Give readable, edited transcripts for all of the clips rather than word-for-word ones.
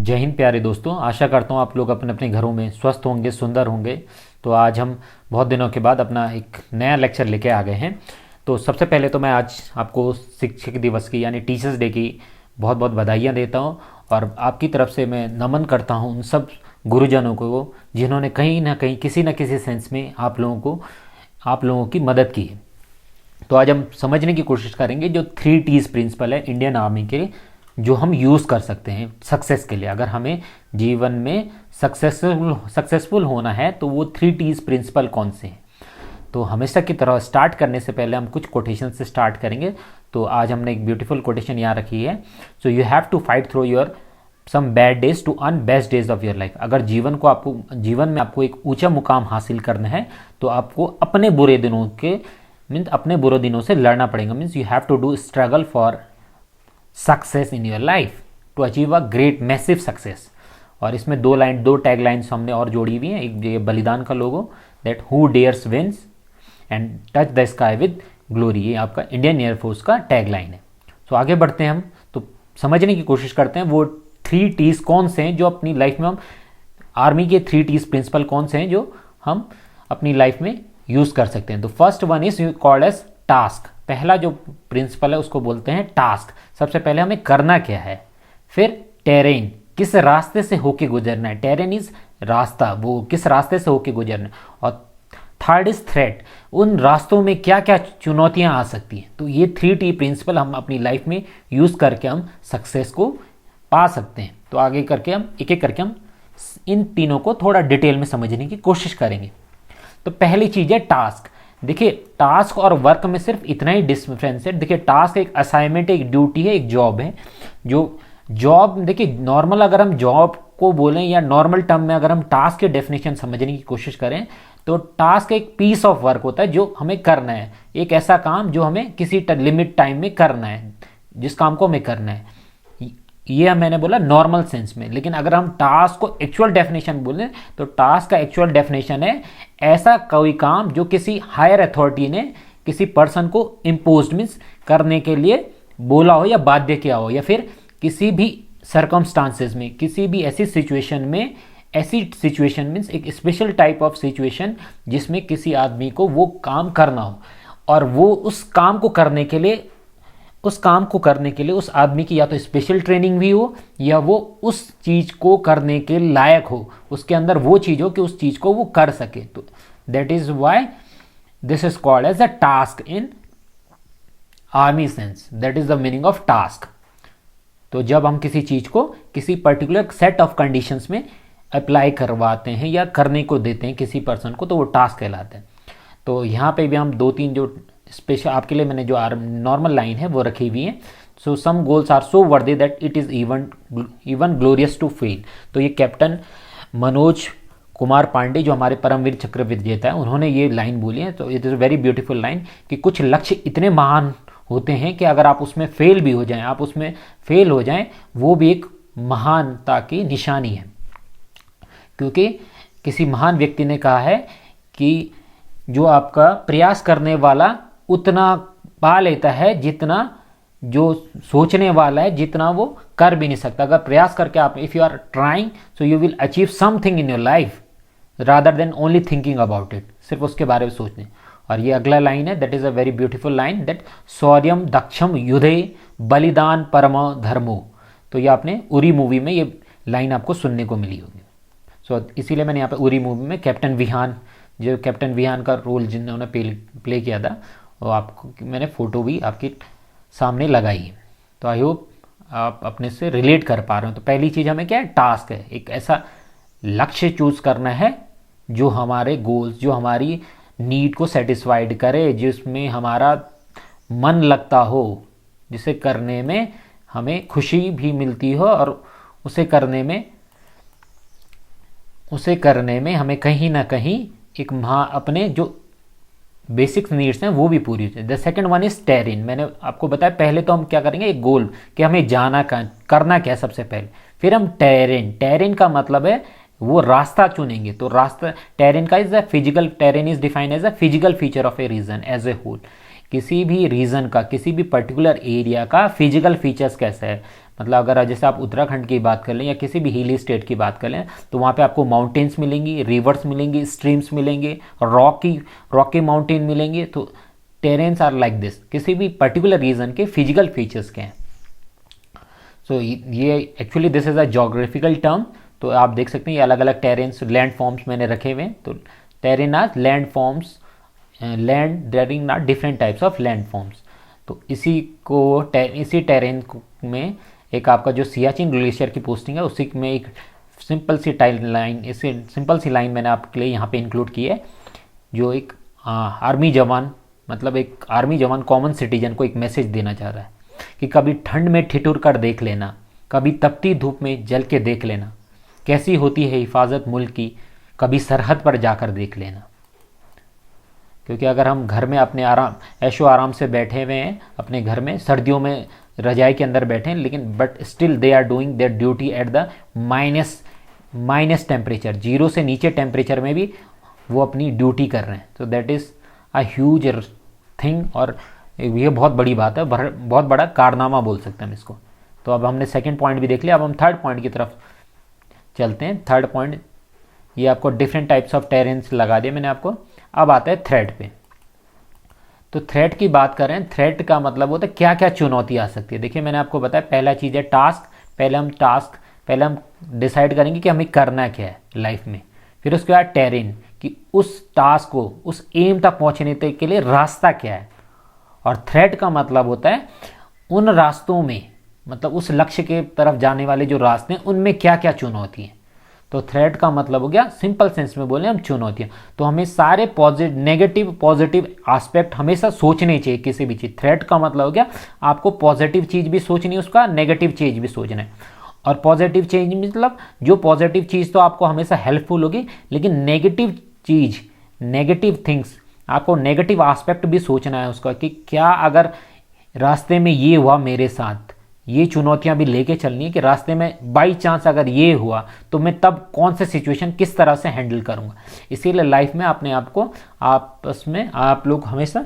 जय हिंद प्यारे दोस्तों। आशा करता हूँ आप लोग अपने अपने घरों में स्वस्थ होंगे, सुंदर होंगे। तो आज हम बहुत दिनों के बाद अपना एक नया लेक्चर लेके आ गए हैं। तो सबसे पहले तो मैं आज आपको शिक्षक दिवस की यानी टीचर्स डे की बहुत बहुत बधाइयाँ देता हूँ और आपकी तरफ से मैं नमन करता हूँ उन सब गुरुजनों को जिन्होंने कहीं ना कहीं किसी न किसी सेंस में आप लोगों की मदद की है। तो आज हम समझने की कोशिश करेंगे जो 3 T's प्रिंसिपल है इंडियन आर्मी के, जो हम यूज़ कर सकते हैं सक्सेस के लिए। अगर हमें जीवन में सक्सेसफुल होना है तो वो 3 T's प्रिंसिपल कौन से हैं। तो हमेशा की तरह स्टार्ट करने से पहले हम कुछ कोटेशन से स्टार्ट करेंगे। तो आज हमने एक ब्यूटीफुल कोटेशन यहाँ रखी है। So you have to fight through your some bad days to earn best days of your life. अगर जीवन में आपको एक ऊंचा मुकाम हासिल करना है तो आपको अपने बुरे दिनों से लड़ना पड़ेगा। Means you have to do struggle for success in your life to achieve a great massive success. और इसमें दो टैग लाइन्स हमने और जोड़ी हुई हैं। एक ये बलिदान का logo, that who dares wins and touch the sky with glory, ये आपका इंडियन एयरफोर्स का टैग लाइन है। तो आगे बढ़ते हैं हम, तो समझने की कोशिश करते हैं वो 3 T's कौन से हैं जो अपनी लाइफ में हम आर्मी के 3 T's प्रिंसिपल कौन से हैं जो हम अपनी लाइफ में यूज़ कर सकते हैं। तो first one is called as task. पहला जो प्रिंसिपल है उसको बोलते हैं टास्क। सबसे पहले हमें करना क्या है। फिर टेरेन, किस रास्ते से होके गुजरना है। टेरेन इज रास्ता, वो किस रास्ते से होके गुजरना है। और थर्ड इज थ्रेट, उन रास्तों में क्या क्या चुनौतियां आ सकती हैं। तो ये 3 T प्रिंसिपल हम अपनी लाइफ में यूज़ करके हम सक्सेस को पा सकते हैं। तो आगे करके हम एक एक करके हम इन तीनों को थोड़ा डिटेल में समझने की कोशिश करेंगे। तो पहली चीज़ है टास्क। देखिए टास्क और वर्क में सिर्फ इतना ही डिफरेंस है। देखिए टास्क एक असाइनमेंट, एक ड्यूटी है, एक जॉब है। जो जॉब, देखिए नॉर्मल अगर हम जॉब को बोलें या नॉर्मल टर्म में अगर हम टास्क के डेफिनेशन समझने की कोशिश करें तो टास्क एक पीस ऑफ वर्क होता है जो हमें करना है। एक ऐसा काम जो हमें किसी लिमिट टाइम में करना है, जिस काम को हमें करना है। ये मैंने बोला नॉर्मल सेंस में। लेकिन अगर हम टास्क को एक्चुअल डेफिनेशन बोलें तो टास्क का एक्चुअल डेफिनेशन है ऐसा कोई काम जो किसी हायर अथॉरिटी ने किसी पर्सन को इम्पोज्ड मीन्स करने के लिए बोला हो या बाध्य किया हो, या फिर किसी भी सर्कमस्टांसेस में, किसी भी ऐसी सिचुएशन मीन्स एक स्पेशल टाइप ऑफ सिचुएशन जिसमें किसी आदमी को वो काम करना हो और वो उस काम को करने के लिए उस आदमी की या तो स्पेशल ट्रेनिंग भी हो या वो उस चीज़ को करने के लायक हो, उसके अंदर वो चीज़ हो कि उस चीज़ को वो कर सके। तो that is why this is called as a task in army sense. That is the meaning of task. तो जब हम किसी चीज़ को किसी पर्टिकुलर सेट ऑफ कंडीशंस में अप्लाई करवाते हैं या करने को देते हैं किसी पर्सन को, तो वो टास्क कहलाते हैं। तो यहाँ पे भी हम 2-3 जो स्पेशल आपके लिए मैंने जो नॉर्मल लाइन है वो रखी हुई है। सो some goals are so worthy that it is even glorious to fail. तो ये कैप्टन मनोज कुमार पांडे जो हमारे परमवीर चक्र विजेता है, उन्होंने ये लाइन बोली है। तो it is a very beautiful line कि कुछ लक्ष्य इतने महान होते हैं कि अगर आप उसमें फेल हो जाएं, वो भी एक महानता की निशानी है। क्योंकि किसी महान व्यक्ति ने कहा है कि जो आपका प्रयास करने वाला उतना पा लेता है जितना जो सोचने वाला है जितना वो कर भी नहीं सकता। अगर प्रयास करके आप, if you are trying so you will achieve something in your life rather than only thinking about it, सिर्फ उसके बारे में सोचने। और ये अगला लाइन है, that is a very beautiful line, that शौर्यम दक्षम युधे बलिदान परमो धर्मो। तो ये आपने उरी मूवी में ये लाइन आपको सुनने को मिली होगी। सो इसीलिए मैंने यहाँ पे उरी मूवी में कैप्टन विहान का रोल जिन्होंने प्ले किया था वो आपको मैंने फ़ोटो भी आपके सामने लगाई है। तो आई होप आप अपने से रिलेट कर पा रहे हो। तो पहली चीज़ हमें क्या है, टास्क है। एक ऐसा लक्ष्य चूज़ करना है जो हमारे गोल्स, जो हमारी नीड को सेटिस्फाइड करे, जिसमें हमारा मन लगता हो, जिसे करने में हमें खुशी भी मिलती हो और उसे करने में हमें कहीं ना कहीं एक अपने जो बेसिक नीड्स हैं वो भी पूरी हो जाए। The second one is terrain. मैंने आपको बताया पहले तो हम क्या करेंगे, एक गोल कि हमें करना क्या है सबसे पहले। फिर हम टेरेन का मतलब है वो रास्ता चुनेंगे। तो रास्ता टेरेन का terrain is defined as a physical feature of a region as a whole. किसी भी रीजन का, किसी भी पर्टिकुलर एरिया का फिजिकल फीचर्स कैसा है, मतलब अगर जैसे आप उत्तराखंड की बात कर लें या किसी भी हिली स्टेट की बात कर लें, तो वहाँ पे आपको माउंटेन्स मिलेंगी, रिवर्स मिलेंगी, स्ट्रीम्स मिलेंगे, रॉकी माउंटेन मिलेंगे। तो टेरेन्स आर लाइक दिस, किसी भी पर्टिकुलर रीजन के फिजिकल फीचर्स के हैं। सो ये actually this is a geographical term. तो आप देख सकते हैं ये अलग अलग टेरेन्स, लैंड फॉर्म्स मैंने रखे हुए हैं। तो terrain are land forms, land there are different types of land forms. तो इसी टेरेन में एक आपका जो सियाचिन ग्लेशियर की पोस्टिंग है, उसी में एक सिंपल सी लाइन मैंने आपके लिए यहाँ पे इंक्लूड की है, जो एक आर्मी जवान, मतलब एक आर्मी जवान कॉमन सिटीजन को एक मैसेज देना चाह रहा है कि कभी ठंड में ठिठुर कर देख लेना, कभी तपती धूप में जल के देख लेना, कैसी होती है हिफाजत मुल्क की, कभी सरहद पर जाकर देख लेना। क्योंकि अगर हम घर में अपने ऐशो आराम से बैठे हुए हैं अपने घर में, सर्दियों में रजाई के अंदर बैठे हैं, लेकिन but still they are doing their duty at the minus temperature, 0 से नीचे टेम्परेचर में भी वो अपनी ड्यूटी कर रहे हैं। तो that is a huge thing, और ये बहुत बड़ी बात है, बहुत बड़ा कारनामा बोल सकते हैं हम इसको। तो अब हमने सेकंड पॉइंट भी देख लिया, अब हम थर्ड पॉइंट की तरफ चलते हैं। थर्ड पॉइंट, ये आपको डिफरेंट टाइप्स ऑफ टेरेन्स लगा दिए मैंने आपको। अब आता है थ्रेट पे। तो थ्रेट की बात करें, थ्रेट का मतलब होता है क्या क्या चुनौती आ सकती है। देखिए मैंने आपको बताया, पहला चीज़ है टास्क। पहले हम डिसाइड करेंगे कि हमें करना क्या है लाइफ में। फिर उसके बाद टेरेन, कि उस टास्क को, उस एम तक पहुंचने के लिए रास्ता क्या है। और थ्रेट का मतलब होता है उन रास्तों में, मतलब उस लक्ष्य के तरफ जाने वाले जो रास्ते हैं उनमें क्या क्या चुनौती हैं। तो थ्रेट का मतलब हो गया, सिंपल सेंस में बोले हम, चुनौतियां। तो हमें सारे नेगेटिव पॉजिटिव एस्पेक्ट हमेशा सोचने चाहिए किसी भी चीज़। थ्रेट का मतलब हो गया आपको पॉजिटिव चीज़ भी सोचनी है, उसका नेगेटिव चीज़ भी सोचना है। और पॉजिटिव चीज़ मतलब जो पॉजिटिव चीज़ तो आपको हमेशा हेल्पफुल होगी, लेकिन नेगेटिव चीज़, नेगेटिव थिंग्स, आपको नेगेटिव एस्पेक्ट भी सोचना है उसका, कि क्या अगर रास्ते में ये हुआ मेरे साथ, ये चुनौतियां भी लेके चलनी है कि रास्ते में बाई चांस अगर ये हुआ तो मैं तब कौन से सिचुएशन किस तरह से हैंडल करूंगा। इसीलिए लाइफ में अपने आप को आपस में आप लोग हमेशा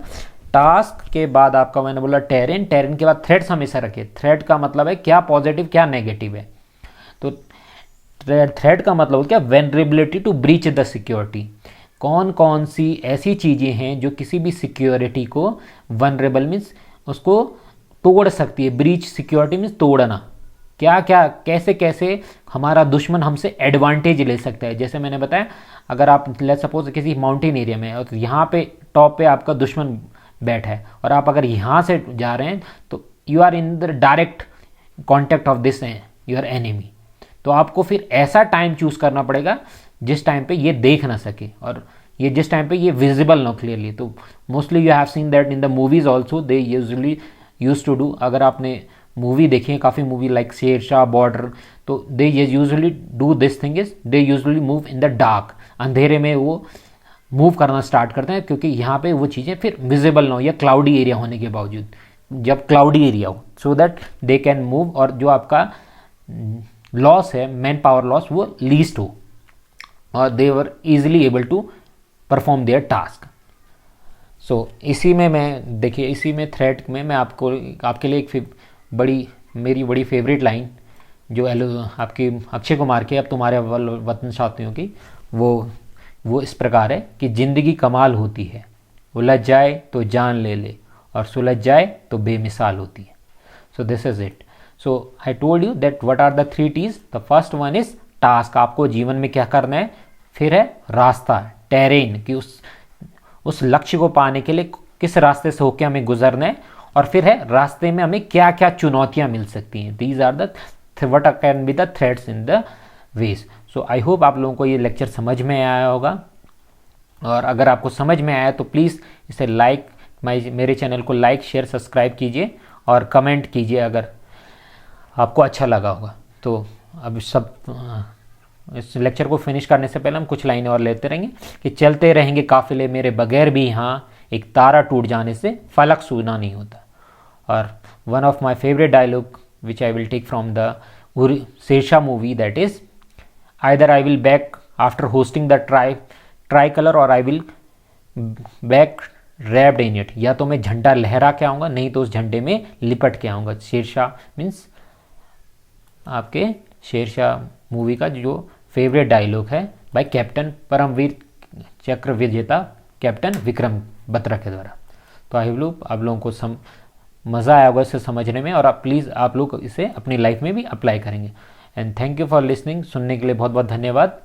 टास्क के बाद आपका, मैंने बोला टेरेन के बाद थ्रेट्स हमेशा रखिए। थ्रेट का मतलब है क्या पॉजिटिव क्या नेगेटिव है। तो थ्रेट का मतलब क्या, वेनरेबिलिटी टू ब्रीच द सिक्योरिटी। कौन कौन सी ऐसी चीज़ें हैं जो किसी भी सिक्योरिटी को, वनरेबल मीन्स उसको तोड़ सकती है। ब्रीच सिक्योरिटी मीन्स तोड़ना। क्या क्या कैसे कैसे हमारा दुश्मन हमसे एडवांटेज ले सकता है। जैसे मैंने बताया, अगर आप लेट्स सपोज किसी माउंटेन एरिया में और तो यहाँ पे टॉप पे आपका दुश्मन बैठा है और आप अगर यहाँ से जा रहे हैं तो you are in the direct contact of this your enemy. तो आपको फिर ऐसा टाइम चूज करना पड़ेगा जिस टाइम पे ये देख ना सके, और ये जिस टाइम पे ये विजिबल ना क्लियरली। तो mostly you have seen that in the movies also, they usually use to do. अगर आपने मूवी देखी है, काफ़ी मूवी लाइक शेरशाह, बॉर्डर, तो they usually do this thing is they usually move in the dark. अंधेरे में वो मूव करना स्टार्ट करते हैं, क्योंकि यहाँ पे वो चीज़ें फिर विजिबल ना हो, या क्लाउडी एरिया होने के बावजूद, जब क्लाउडी एरिया हो, so that they can move, और जो आपका लॉस है, मैन पावर लॉस, वो लीस्ट हो, और they were easily able to perform their task. So इसी में मैं देखिए, इसी में थ्रेट में मैं आपके लिए एक मेरी बड़ी फेवरेट लाइन जो आपकी अक्षय कुमार की, अब तुम्हारे वतन साथियों की, वो इस प्रकार है कि ज़िंदगी कमाल होती है, उलझ जाए तो जान ले ले, और सुलझ जाए तो बेमिसाल होती है। So this is it. So I told you that what are the 3 T's। The first one is task, आपको जीवन में क्या करना है। फिर है रास्ता, टेरेन, कि उस लक्ष्य को पाने के लिए किस रास्ते से होकर हमें गुजरना है। और फिर है रास्ते में हमें क्या क्या चुनौतियां मिल सकती हैं। These are the what can be the threats in the ways. So I hope आप लोगों को ये लेक्चर समझ में आया होगा, और अगर आपको समझ में आया तो प्लीज़ इसे मेरे चैनल को लाइक, शेयर, सब्सक्राइब कीजिए, और कमेंट कीजिए अगर आपको अच्छा लगा होगा। तो अब इस लेक्चर को फिनिश करने से पहले हम कुछ लाइनें और लेते रहेंगे कि चलते रहेंगे काफिले मेरे बगैर भी, यहाँ एक तारा टूट जाने से फलक सूना नहीं होता। और one of my favourite dialogue which I will take from the Shershaah movie, that is either I will back after hosting the try colour, और I will back wrapped in it. या तो मैं झंडा लहरा के आऊँगा, नहीं तो उस झंडे में लिपट के आऊँगा। शेरशाह मीन्स आपके शेरशाह मूवी का जो फेवरेट डायलॉग है बाय कैप्टन परमवीर चक्र विजेता कैप्टन विक्रम बत्रा के द्वारा। तो आई होप आप लोगों को मज़ा आया होगा इसे समझने में, और आप प्लीज़ आप लोग इसे अपनी लाइफ में भी अप्लाई करेंगे। And thank you for listening. सुनने के लिए बहुत बहुत धन्यवाद।